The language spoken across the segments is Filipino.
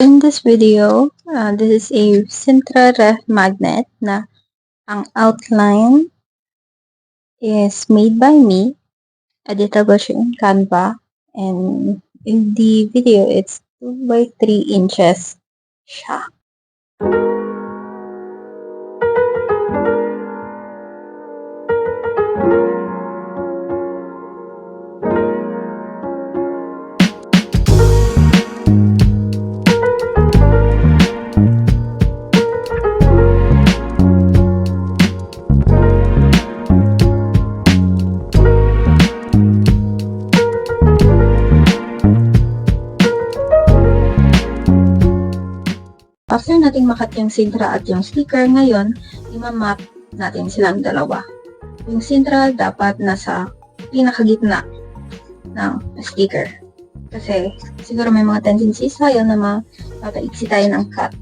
In this video, this is a Sintra ref magnet na ang outline is made by me. Editable siya in Canva. And in the video, it's 2 by 3 inches siya. After nating makat yung Sintra at yung sticker, ngayon, imamap natin silang dalawa. Yung Sintra dapat nasa pinakagitna ng sticker. Kasi siguro may mga tendencies tayo na mapaiksi tayo ng cut.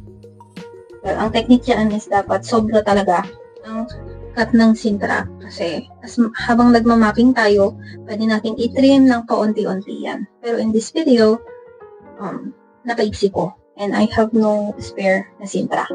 Pero ang technique yan is dapat sobra talaga ang cut ng Sintra. Kasi habang nagmamapping tayo, pwede natin i-trim ng paunti-unti yan. Pero in this video, napaiksi ko. And I have no spare na Sintra.